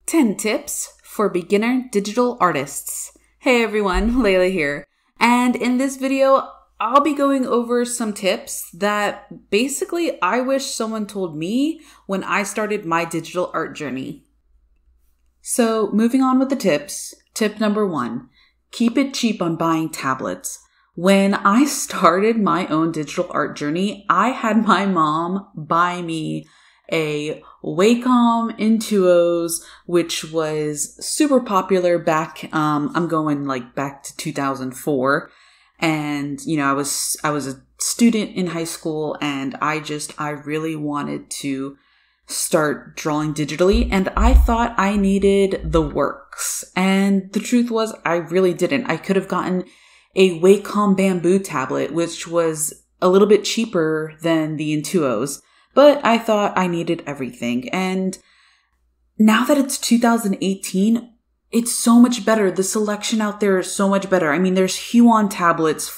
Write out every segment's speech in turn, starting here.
10 tips for beginner digital artists. Hey everyone, Layla here. And in this video, I'll be going over some tips that basically I wish someone told me when I started my digital art journey. So moving on with the tips, tip number 1, keep it cheap on buying tablets. When I started my own digital art journey, I had my mom buy me a Wacom Intuos, which was super popular back, I'm going back to 2004. And, I was a student in high school and I really wanted to start drawing digitally. And I thought I needed the works. And the truth was I really didn't. I could have gotten a Wacom bamboo tablet, which was a little bit cheaper than the Intuos. But I thought I needed everything. And now that it's 2018, it's so much better. The selection out there is so much better. I mean, there's Huon tablets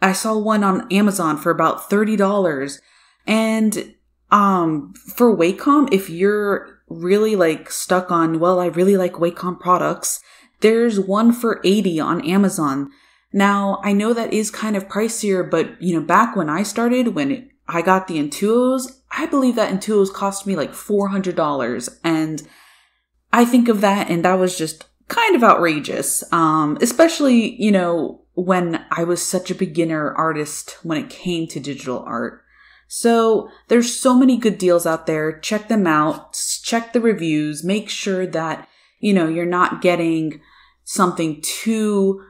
I saw one on Amazon for about $30. And for Wacom, if you're really stuck on, I really like Wacom products, there's one for $80 on Amazon. Now, I know that is kind of pricier, but back when I started, when I got the Intuos, I believe that Intuos cost me $400. And I think of that and that was just kind of outrageous. Especially, when I was such a beginner artist when it came to digital art. So there's so many good deals out there. Check them out. Check the reviews. Make sure that, you're not getting something too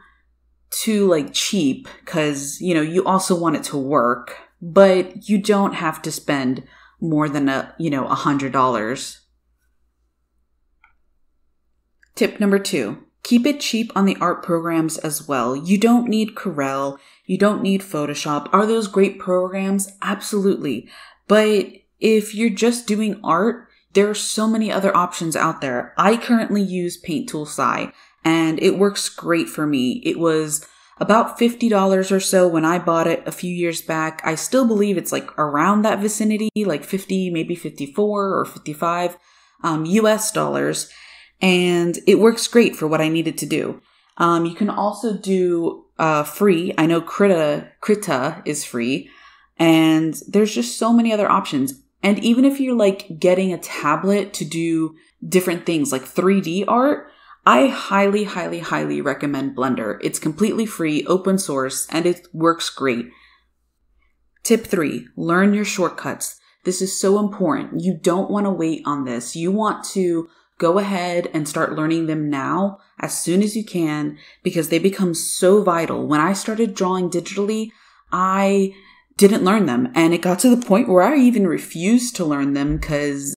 cheap because, you also want it to work. But you don't have to spend more than $100. Tip number 2, keep it cheap on the art programs as well. You don't need Corel. You don't need Photoshop. Are those great programs? Absolutely. But if you're just doing art, there are so many other options out there. I currently use Paint Tool SI and it works great for me. It was about $50 or so when I bought it a few years back. I still believe it's around that vicinity, 50, maybe 54 or 55 US dollars. And it works great for what I needed to do. You can also do free. I know Krita is free. And there's just so many other options. And even if you're getting a tablet to do different things like 3D art, I highly, highly, highly recommend Blender. It's completely free, open source, and it works great. Tip 3, learn your shortcuts. This is so important. You don't want to wait on this. You want to go ahead and start learning them now as soon as you can because they become so vital. When I started drawing digitally, I didn't learn them. And it got to the point where I even refused to learn them because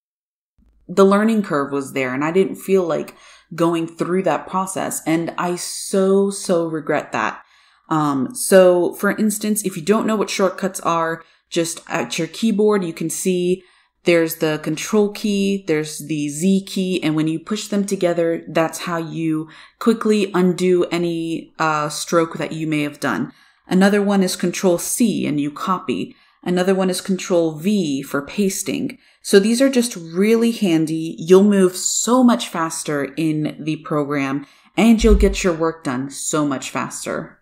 the learning curve was there and I didn't feel like going through that process. And I so regret that. So for instance, if you don't know what shortcuts are, just at your keyboard, you can see there's the control key, there's the Z key, and when you push them together, that's how you quickly undo any stroke that you may have done. Another one is control C and you copy. Another one is control V for pasting. So these are just really handy. You'll move so much faster in the program and you'll get your work done so much faster.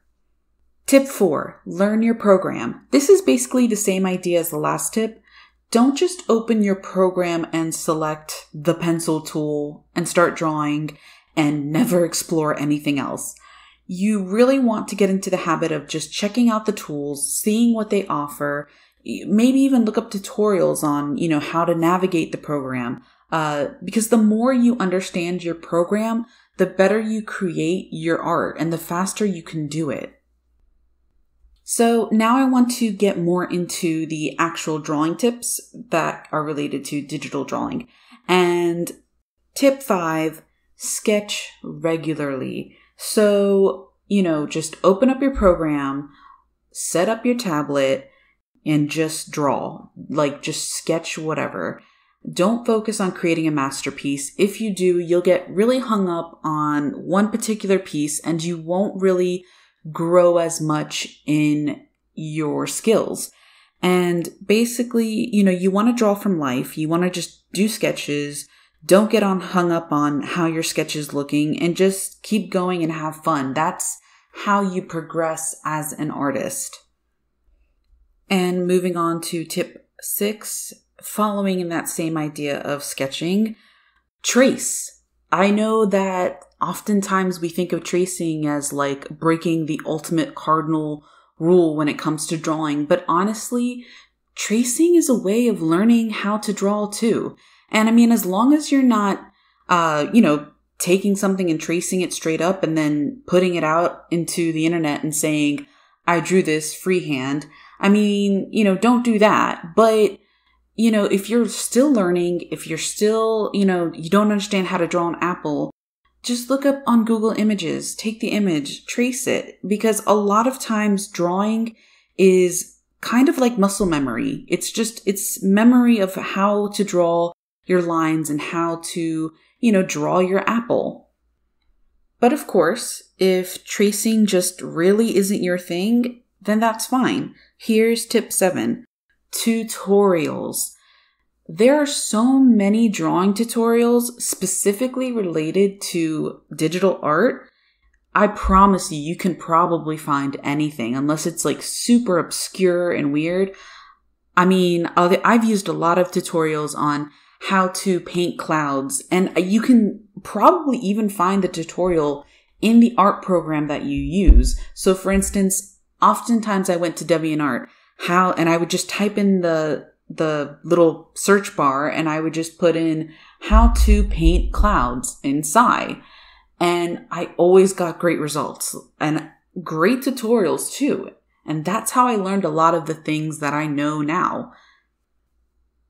Tip 4, learn your program. This is basically the same idea as the last tip. Don't just open your program and select the pencil tool and start drawing and never explore anything else. You really want to get into the habit of just checking out the tools, seeing what they offer, maybe even look up tutorials on, how to navigate the program. Because the more you understand your program, the better you create your art and the faster you can do it. So now I want to get more into the actual drawing tips that are related to digital drawing. And tip 5, sketch regularly. So, just open up your program, set up your tablet, and just draw. Just sketch whatever. Don't focus on creating a masterpiece. If you do, you'll get really hung up on one particular piece and you won't really grow as much in your skills. And basically, you want to draw from life. You want to just do sketches, Don't get hung up on how your sketch is looking and just keep going and have fun. That's how you progress as an artist. And moving on to tip 6, following in that same idea of sketching, trace. I know that oftentimes we think of tracing as like breaking the ultimate cardinal rule when it comes to drawing, but honestly, tracing is a way of learning how to draw too. And I mean, as long as you're not, taking something and tracing it straight up and then putting it out into the internet and saying, I drew this freehand. I mean, don't do that. But, if you're still learning, if you're still, you don't understand how to draw an apple, just look up on Google Images, take the image, trace it. Because a lot of times drawing is kind of like muscle memory. It's memory of how to draw your lines and how to, draw your apple. But of course, if tracing just really isn't your thing, then that's fine. Here's tip 7, tutorials. There are so many drawing tutorials specifically related to digital art. I promise you can probably find anything unless it's like super obscure and weird. I mean, I've used a lot of tutorials on how to paint clouds, and you can probably even find the tutorial in the art program that you use. So for instance, oftentimes I went to DeviantArt, and I would just type in the little search bar and I would just put in how to paint clouds in Sci. And I always got great results and great tutorials too. And that's how I learned a lot of the things that I know now.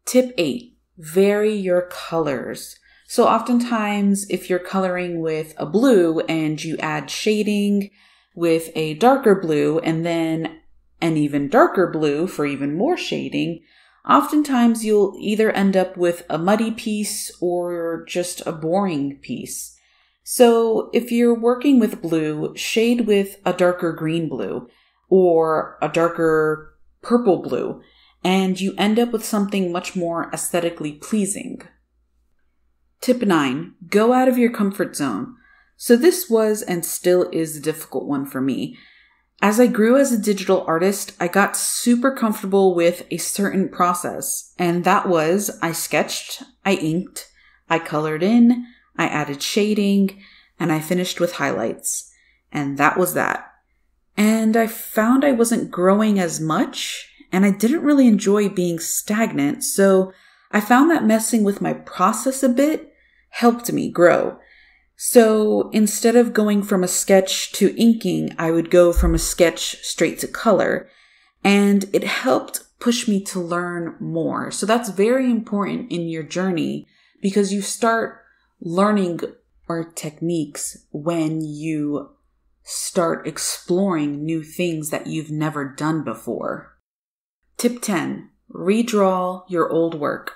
Tip 8, vary your colors. So oftentimes if you're coloring with a blue and you add shading with a darker blue and then an even darker blue for even more shading, oftentimes you'll either end up with a muddy piece or just a boring piece. So if you're working with blue, shade with a darker green blue or a darker purple blue, and you end up with something much more aesthetically pleasing. Tip 9, go out of your comfort zone. So this was and still is a difficult one for me. As I grew as a digital artist, I got super comfortable with a certain process, and that was I sketched, I inked, I colored in, I added shading, and I finished with highlights. And that was that. And I found I wasn't growing as much, and I didn't really enjoy being stagnant, so I found that messing with my process a bit helped me grow. So instead of going from a sketch to inking, I would go from a sketch straight to color, and it helped push me to learn more. So that's very important in your journey because you start learning techniques when you start exploring new things that you've never done before. Tip 10, redraw your old work.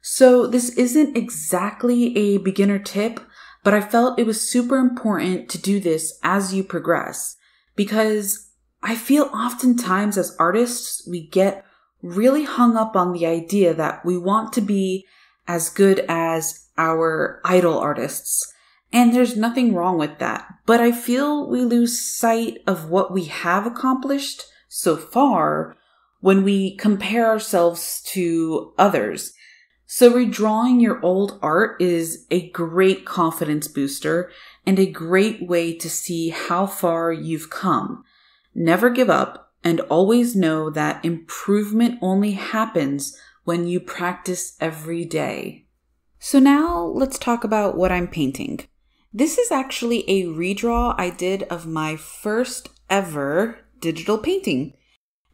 So this isn't exactly a beginner tip, but I felt it was super important to do this as you progress because I feel oftentimes as artists, we get really hung up on the idea that we want to be as good as our idol artists. And there's nothing wrong with that. But I feel we lose sight of what we have accomplished so far when we compare ourselves to others. So redrawing your old art is a great confidence booster and a great way to see how far you've come. Never give up and always know that improvement only happens when you practice every day. So now let's talk about what I'm painting. This is actually a redraw I did of my first ever digital painting.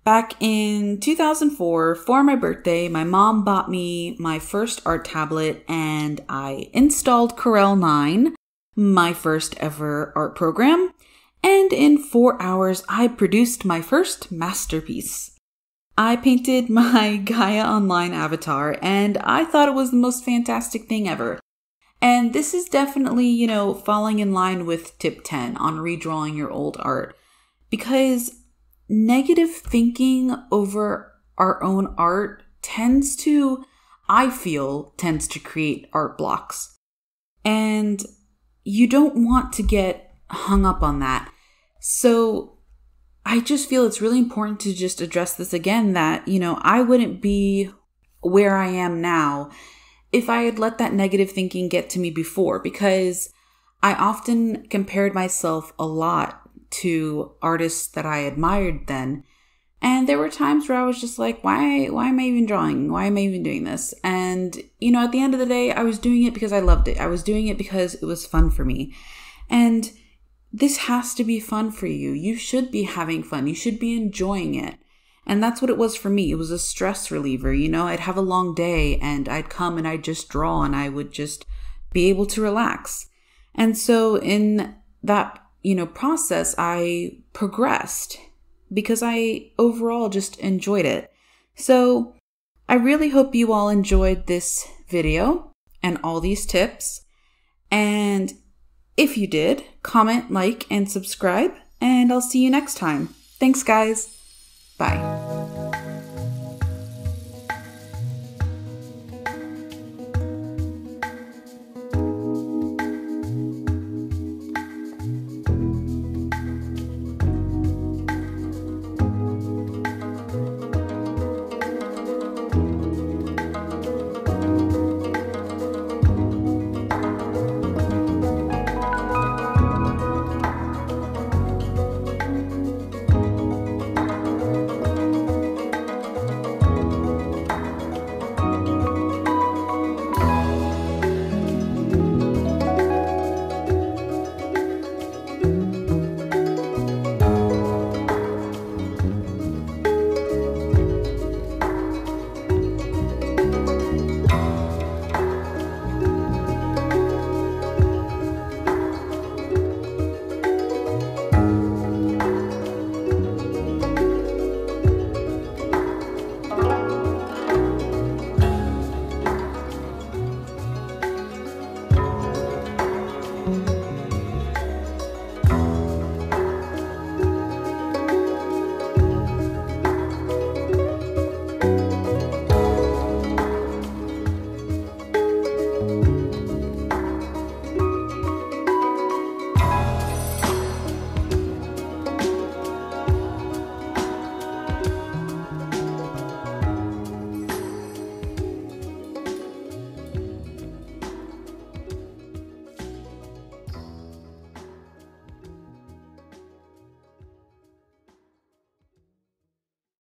Back in 2004, for my birthday, my mom bought me my first art tablet and I installed Corel 9, my first ever art program, and in 4 hours, I produced my first masterpiece. I painted my Gaia Online avatar and I thought it was the most fantastic thing ever. And this is definitely, falling in line with tip 10 on redrawing your old art because negative thinking over our own art tends to I feel tends to create art blocks. And you don't want to get hung up on that. So I just feel it's really important to just address this again, that, I wouldn't be where I am now if I had let that negative thinking get to me before, because I often compared myself a lot to artists that I admired then. And there were times where I was just like, why am I even drawing? Why am I even doing this? And, at the end of the day, I was doing it because I loved it. I was doing it because it was fun for me. And this has to be fun for you. You should be having fun. You should be enjoying it. And that's what it was for me. It was a stress reliever. I'd have a long day and I'd come and I'd just draw and I would just be able to relax. And so in that, process, I progressed because I overall just enjoyed it. So I really hope you all enjoyed this video and all these tips. And if you did, comment, like, and subscribe, and I'll see you next time. Thanks, guys. Bye.